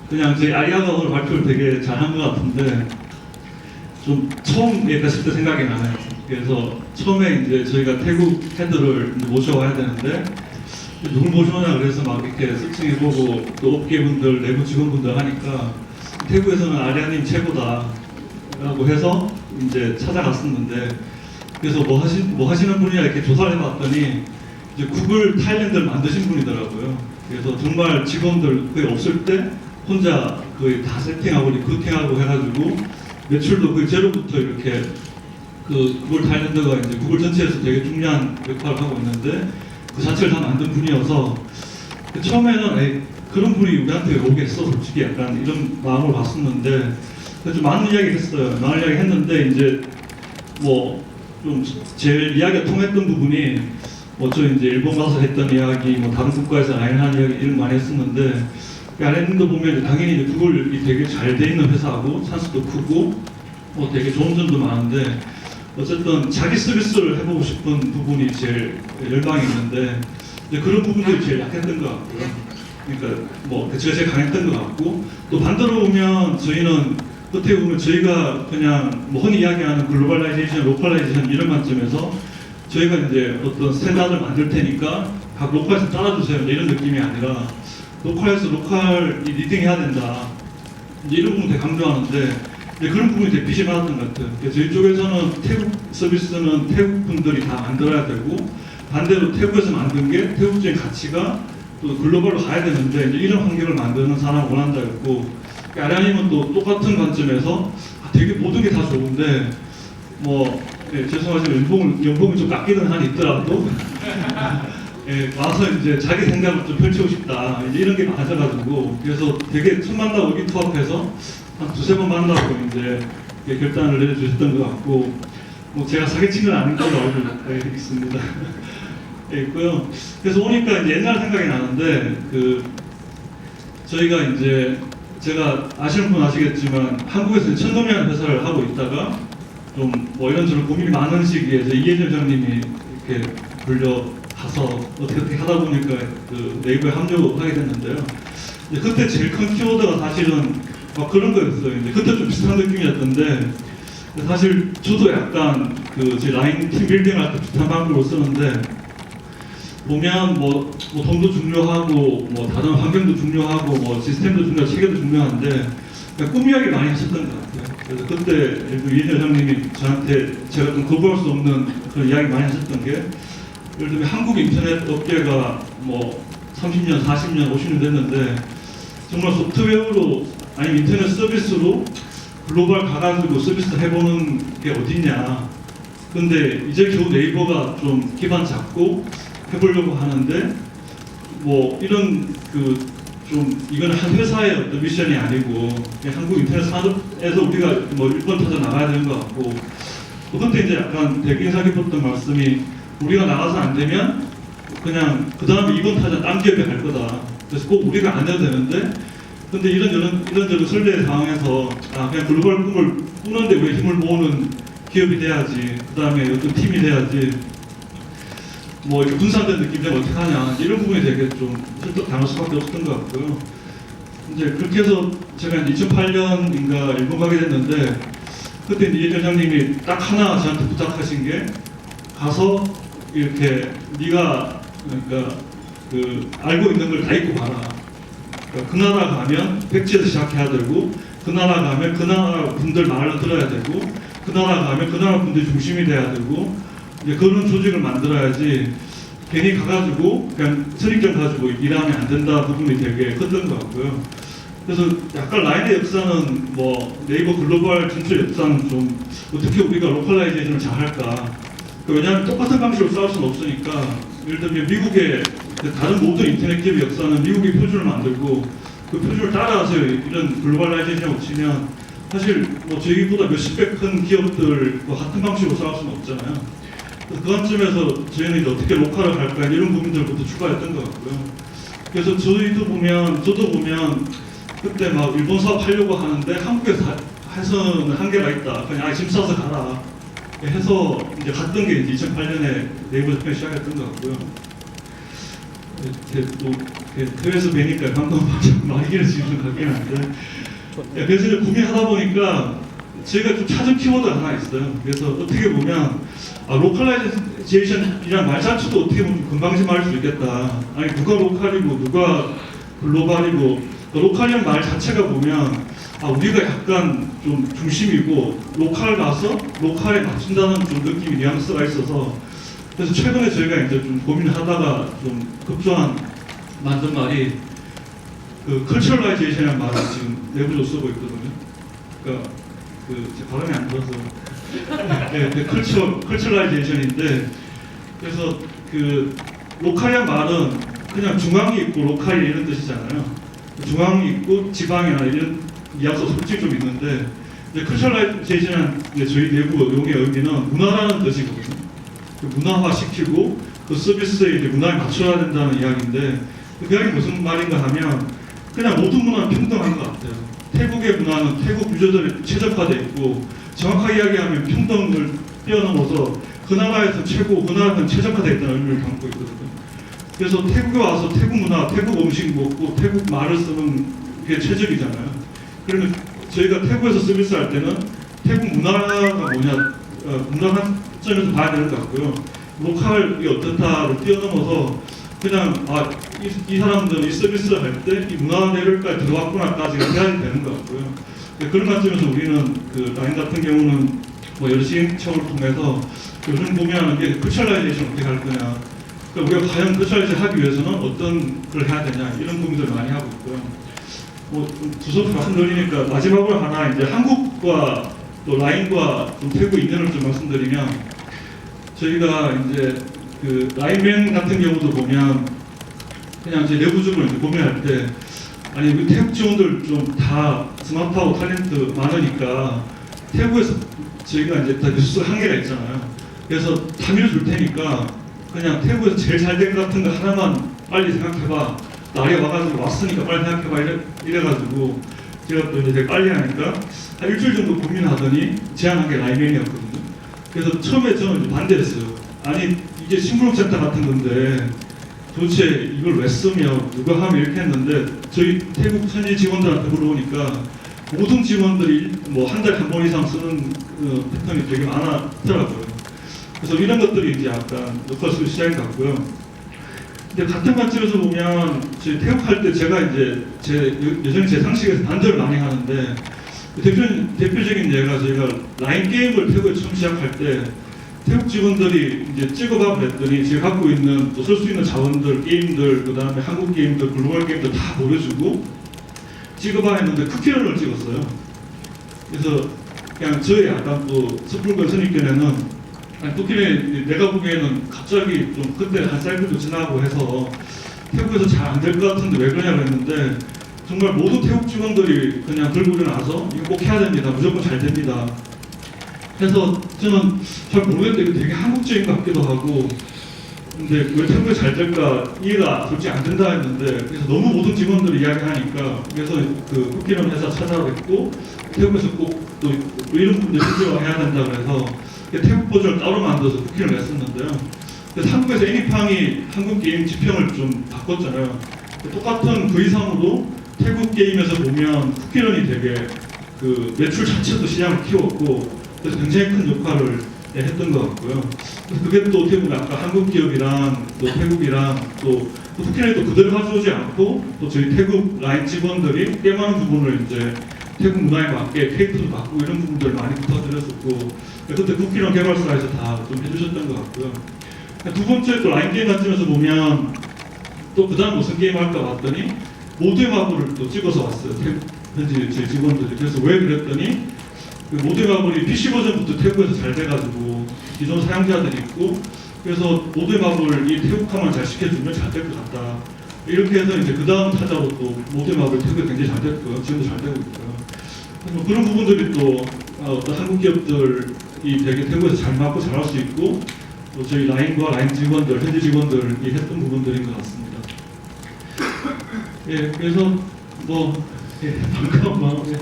그냥 저희 아리아가 오늘 발표를 되게 잘한 것 같은데 좀 처음 갔을 때 생각이 나네요. 그래서 처음에 이제 저희가 태국 헤드를 이제 모셔와야 되는데 누굴 모셔오냐 그래서 막 이렇게 서칭해보고 또 업계분들, 내부 직원분들 하니까 태국에서는 아리아님 최고다 라고 해서 이제 찾아갔었는데 그래서 뭐 하시는 분이야 이렇게 조사를 해봤더니 이제 구글 타일랜드를 만드신 분이더라고요. 그래서 정말 직원들 거의 없을 때 혼자 거의 다 세팅하고 리크루팅하고 해가지고 매출도 거의 제로부터 이렇게 그 구글 타일랜드가 이제 구글 전체에서 되게 중요한 역할을 하고 있는데 그 자체를 다 만든 분이어서 처음에는 에이, 그런 분이 우리한테 오겠어 솔직히 약간 이런 마음으로 봤었는데 좀 많은 이야기 했어요. 많은 이야기 했는데 이제 뭐 좀 제일 이야기가 통했던 부분이 뭐 저 이제 일본 가서 했던 이야기, 뭐 다른 국가에서 라인한 이야기 이런 거 많이 했었는데 그 안에도 보면 당연히 이제 구글이 되게 잘 돼 있는 회사하고 산수도 크고 뭐 되게 좋은 점도 많은데 어쨌든 자기 서비스를 해보고 싶은 부분이 제일 열망이 있는데 이제 그런 부분들이 제일 약했던 것 같고요. 그러니까 뭐 제가 제일 강했던 것 같고 또 반대로 보면 저희는 어떻게 보면 저희가 그냥 뭐 흔히 이야기하는 글로벌라이제이션, 로컬라이제이션 이런 관점에서 저희가 이제 어떤 스탠다드를 만들 테니까 각 로컬에서 따라주세요 이런 느낌이 아니라 로컬에서 로컬이 리딩해야 된다 이제 이런 부분 되게 강조하는데 이제 그런 부분이 되게 빛이 많았던 것 같아요. 그래서 저희 쪽에서는 태국 서비스는 태국 분들이 다 만들어야 되고 반대로 태국에서 만든 게 태국적인 가치가 또 글로벌로 가야 되는데 이제 이런 환경을 만드는 사람을 원한다였고 아량님은 또 똑같은 관점에서 되게 모든 게 다 좋은데 뭐 예, 죄송하지만 연봉을 좀 깎이는 한이 있더라도 예, 와서 이제 자기 생각을 좀 펼치고 싶다 이제 이런 게 많아져가지고 그래서 되게 첫 만나고 의기투합해서 한 두세 번 만나고 이제 결단을 내려주셨던 것 같고 뭐 제가 사기친 건 아닌 걸로 알고 있습니다. 예, 있고요. 그래서 오니까 이제 옛날 생각이 나는데 그 저희가 이제 제가 아시는 분 아시겠지만 한국에서 천동이라는 회사를 하고 있다가 좀 뭐 이런저런 고민이 많은 시기에 이해준 회장님이 이렇게 불려가서 어떻게 하다 보니까 그 네이버에 합류하게 됐는데요. 이제 그때 제일 큰 키워드가 사실은 막 그런 거였어요. 이제 그때 좀 비슷한 느낌이었던데 사실 저도 약간 그 제 라인 팀 빌딩 할 때 비슷한 방법으로 쓰는데 보면 뭐 돈도 중요하고 뭐 다른 환경도 중요하고 뭐 시스템도 중요하고 체계도 중요한데 꿈 이야기 많이 하셨던 것 같아요. 그래서 그때 이인 회장님이 저한테 제가 좀 거부할 수 없는 그런 이야기 많이 하셨던 게 예를 들면 한국 인터넷 업계가 뭐 30년, 40년, 50년 됐는데 정말 소프트웨어로 아니면 인터넷 서비스로 글로벌 가가지고 서비스 해보는 게 어딨냐. 근데 이제 겨우 네이버가 좀 기반 잡고 해보려고 하는데 뭐 이런 그 좀 이건 한 회사의 어떤 미션이 아니고 한국 인터넷 산업에서 우리가 뭐 일본 타자 나가야 되는 것 같고 그때 이제 약간 되게 인상 깊었던 말씀이 우리가 나가서 안 되면 그냥 그 다음에 이번 타자 딴 기업이 갈 거다. 그래서 꼭 우리가 안 해도 되는데 근데 이런저런 설레의 상황에서 아 그냥 글로벌 꿈을 꾸는데 왜 힘을 모으는 기업이 돼야지. 그 다음에 어떤 팀이 돼야지. 뭐 이렇게 분산된 느낌 되면 어떻게 하냐 이런 부분이 되게 좀 설득 당할 수밖에 없었던 것 같고요. 이제 그렇게 해서 제가 2008년인가 일본 가게 됐는데 그때 이제 회장님이 딱 하나 저한테 부탁하신 게 가서 이렇게 네가 그러니까 그 알고 있는 걸 다 잊고 가라. 그러니까 그 나라 가면 백지에서 시작해야 되고 그 나라 가면 그 나라 분들 말을 들어야 되고 그 나라 가면 그 나라 분들 중심이 돼야 되고 이제 그런 조직을 만들어야지 괜히 가가지고 그냥 선입견 가지고 일하면 안 된다 부분이 되게 컸던 것 같고요. 그래서 약간 라인의 역사는 뭐 네이버 글로벌 진출 역사는 좀 어떻게 우리가 로컬라이제이션을 잘 할까. 왜냐하면 똑같은 방식으로 싸울 수는 없으니까 예를 들면 미국의 다른 모든 인터넷 기업의 역사는 미국이 표준을 만들고 그 표준을 따라서 이런 글로벌라이제이션을 치면 사실 뭐 저희보다 몇십 배 큰 기업들과 같은 방식으로 싸울 수는 없잖아요. 그 관점에서 저희는 이제 어떻게 로컬을 할까 이런 부분들부터 추가했던 것 같고요. 그래서 저도 보면 그때 막 일본 사업 하려고 하는데 한국에서 해서는 한계가 있다. 그냥 짐 싸서 가라. 해서 이제 갔던 게 이제 2008년에 네이버 접근을 시작했던 것 같고요. 또 해외에서 뵈니까 방금 많이 길어지는 것 같긴 한데 그래서 이제 고민하다 보니까 저희가 좀 찾은 키워드가 하나 있어요. 그래서 어떻게 보면 로컬라이제이션이란 말 자체도 어떻게 보면 금방심할 수 있겠다. 아니 누가 로컬이고 누가 글로벌이고 로컬이라는 말 자체가 보면 우리가 약간 좀 중심이고 로컬 가서 로컬에 맞춘다는 좀 느낌이 뉘앙스가 있어서 그래서 최근에 저희가 이제 좀 고민하다가 좀 급조한 만든 말이 그 컬처럴라이제이션이라는 말을 지금 내부적으로 쓰고 있거든요. 그러니까 제 발음이 안 들어서 네, 컬처럴라이제이션인데 그래서 그 로컬이란 말은 그냥 중앙이 있고 로컬이 이런 뜻이잖아요. 중앙이 있고 지방이나 이런 뉘앙스가 솔직히 좀 있는데 컬처럴라이제이션은 저희 내부 용의 의미는 문화라는 뜻이거든요. 문화화시키고 그 서비스에 이제 문화에 맞춰야 된다는 이야기인데 그 이야기 무슨 말인가 하면 그냥 모든 문화는 평등한 것 같아요. 태국의 문화는 태국 유저들이 최적화되어 있고 정확하게 이야기하면 평등을 뛰어넘어서 그 나라에서 최고, 그 나라에서는 최적화되어 있다는 의미를 담고 있거든요. 그래서 태국에 와서 태국 문화, 태국 음식 먹고 태국 말을 쓰는 게 최적이잖아요. 그러면 저희가 태국에서 서비스할 때는 태국 문화가 뭐냐, 문화 관점에서 봐야 되는 것 같고요. 로컬이 어떻다를 뛰어넘어서 그냥 이 사람들은 이 서비스를 할 때 이 문화 레벨까지 들어왔구나까지가 해야 되는 것 같고요. 그런 관점에서 우리는 그 라인 같은 경우는 뭐 여러 시행착오를 통해서 요즘 고민하는 게 컬처라이제이션 어떻게 할 거냐. 그러니까 우리가 과연 컬처라이제이션 하기 위해서는 어떤 걸 해야 되냐 이런 고민들을 많이 하고 있고요. 두서도 말씀드리니까 마지막으로 하나 이제 한국과 또 라인과 좀 태국 인연을 좀 말씀드리면 저희가 이제 그 라인맨 같은 경우도 보면 그냥 이제 내부적으로 이제 고민할 때 아니 우리 태국 직원들 좀 다 스마트하고 탤런트 많으니까 태국에서 저희가 이제 다 뉴스 한계가 있잖아요. 그래서 다 밀어줄 테니까 그냥 태국에서 제일 잘 된 것 같은 거 하나만 빨리 생각해봐. 날이 와가지고 왔으니까 빨리 생각해봐 이래가지고 제가 또 이제 되게 빨리 하니까 한 일주일 정도 고민하더니 제안한 게 라인맨이었거든요. 그래서 처음에 저는 이제 반대했어요. 아니 이게 심부름센터 같은 건데 도대체 이걸 왜 쓰며 누가 하면 이렇게 했는데 저희 태국 현지 직원들한테 물어보니까 모든 직원들이 뭐 한 달에 한 번 이상 쓰는 패턴이 되게 많았더라고요. 그래서 이런 것들이 이제 약간 녹화수 시작인 것 같고요. 근데 같은 관점에서 보면 저희 태국 할 때 제가 이제 여전히 제 상식에서 반대를 많이 하는데 대표적인 예가 저희가 라인 게임을 태국에 처음 시작할 때 태국 직원들이 이제 찍어봐 그랬더니 제가 갖고 있는 또 쓸 수 있는 자원들, 게임들, 그 다음에 한국 게임들, 글로벌 게임들 다 보여주고 찍어봐 했는데 쿠키런을 찍었어요. 그래서 그냥 저의 약간 또 섣불건 선입견에는 쿠키런이 내가 보기에는 갑자기 좀 그때 한 사이클도 지나고 해서 태국에서 잘 안 될 것 같은데 왜 그러냐고 했는데 정말 모든 태국 직원들이 그냥 들고 일어나서 이거 꼭 해야 됩니다. 무조건 잘 됩니다. 그래서 저는 잘 모르겠는데 이거 되게 한국적인 것 같기도 하고 근데 왜 태국에 잘 될까 이해가 솔직히 안 된다 했는데 그래서 너무 모든 직원들이 이야기하니까 그래서 그 쿠키런 회사 찾아뵙고 태국에서 꼭 또 이런 분들 실제화해야 된다 그래서 태국 버전을 따로 만들어서 쿠키런을 냈었는데요. 그래서 한국에서 애니팡이 한국 게임 지평을 좀 바꿨잖아요. 똑같은 그 이상으로 태국 게임에서 보면 쿠키런이 되게 그 매출 자체도 시장을 키웠고 그래서 굉장히 큰 역할을 했던 것 같고요. 그래서 그게 또 어떻게 보면 아까 한국 기업이랑 또 태국이랑 또 쿠키런이 또 그대로 가져오지 않고 또 저희 태국 라인 직원들이 꽤 많은 부분을 이제 태국 문화에 맞게 캐릭터도 바꾸고 이런 부분들을 많이 부탁드렸었고 그때 쿠키런 개발사에서 다 좀 해주셨던 것 같고요. 두 번째 또 라인 게임 관점에서 보면 또 그 다음 무슨 게임 할까 봤더니 모두의 마블을 또 찍어서 왔어요. 현지 제 직원들이. 그래서 왜 그랬더니 그 모두의 마블이 PC 버전부터 태국에서 잘 돼가지고 기존 사용자들이 있고 그래서 모두의 마블이 태국화만 잘 시켜주면 잘 될 것 같다. 이렇게 해서 이제 그 다음 타자로 또 모두의 마블 태국에 굉장히 잘 됐고요. 지금도 잘 되고 있고요. 그래서 그런 부분들이 또 어떤 한국 기업들이 되게 태국에서 잘 맞고 잘할 수 있고 또 저희 라인과 라인 직원들, 현지 직원들이 했던 부분들인 것 같습니다. 예, 그래서 반가운 마음에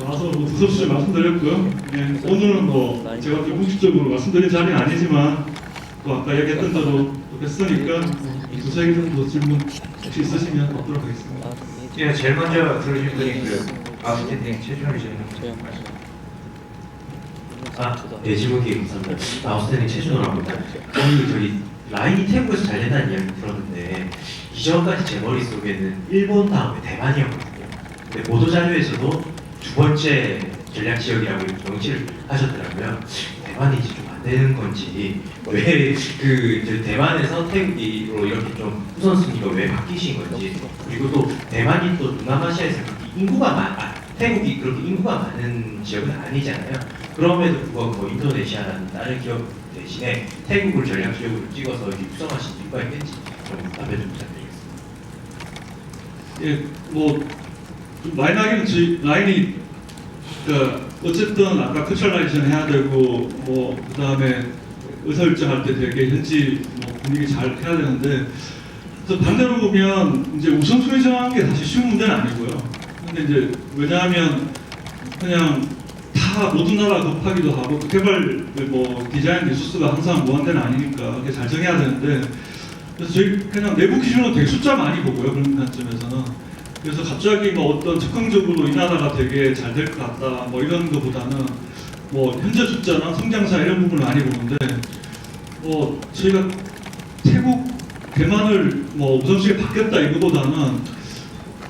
와서 두서없이 말씀드렸고요. 예, 오늘은 제가 좀 공식적으로 말씀드린 자리는 아니지만 또 아까 얘기했던 대로 했으니까 두세 개 정도 질문 혹시 있으시면 받도록 하겠습니다. 예, 제일 먼저 들으신 분이 그 아웃스탠딩 최준호 기자님. 네, 질문 기회 감사합니다. 아웃스탠딩 최준호라고 합니다. 오늘 저희 라인이 태국에서 잘 된다는 이야기 들었는데 이전까지 제 머릿속에는 일본 다음에 대만이었거든요. 근데 보도자료에서도 두 번째 전략 지역이라고 명시를 하셨더라고요. 대만이 이제 좀 안 되는 건지 왜 그 대만에서 태국으로 이렇게 좀 우선순위가 왜 바뀌신 건지, 그리고 또 대만이 또 동남아시아에서 그렇게 태국이 그렇게 인구가 많은 지역은 아니잖아요. 그럼에도 불구하고 뭐 인도네시아라는 다른 기업 대신에 태국을 전략 지역으로 찍어서 이렇게 구성하신 이유가 있는지 좀 답변 좀 부탁드리겠습니다. 예, 뭐 좀 라인하기는 저희 라인이 그러니까 어쨌든 아까 커셜라이션 해야 되고 뭐 그다음에 의사결정할 때 되게 현지 뭐 분위기 잘 해야 되는데, 그래서 반대로 보면 이제 우선순위 정하는 게 사실 쉬운 문제는 아니고요. 근데 이제 왜냐하면 그냥 다 모든 나라 급하기도 하고 개발 뭐 디자인 리소스가 항상 무한대는 아니니까 그게 잘 정해야 되는데, 그래서 저희 그냥 내부 기준으로 되게 숫자 많이 보고요, 그런 관점에서는. 그래서 갑자기 뭐 어떤 즉흥적으로 이 나라가 되게 잘 될 것 같다 뭐 이런 것보다는 뭐 현재 숫자나 성장사 이런 부분을 많이 보는데, 뭐 저희가 태국 대만을 뭐 우선순위가 바뀌었다 이거보다는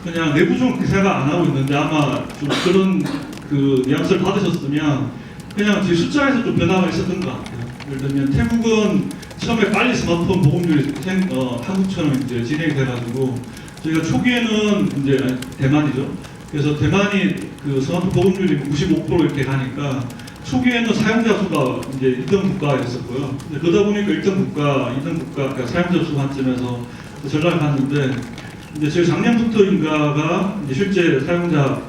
그냥 내부적으로 그렇게 생각 안 하고 있는데, 아마 좀 그런 그 뉘앙스를 받으셨으면 그냥 저희 숫자에서 좀 변화가 있었던 것 같아요. 예를 들면 태국은 처음에 빨리 스마트폰 보급률이 한국처럼 이제 진행이 돼가지고 저희가 초기에는 이제 대만이죠. 그래서 대만이 그 스마트폰 보급률이 95% 이렇게 가니까 초기에는 사용자 수가 이제 1등 국가였었고요. 근데 그러다 보니까 1등 국가, 2등 국가, 그러니까 사용자 수 관점에서 전략을 갔는데, 이제 저희 작년부터인가가 이제 실제 사용자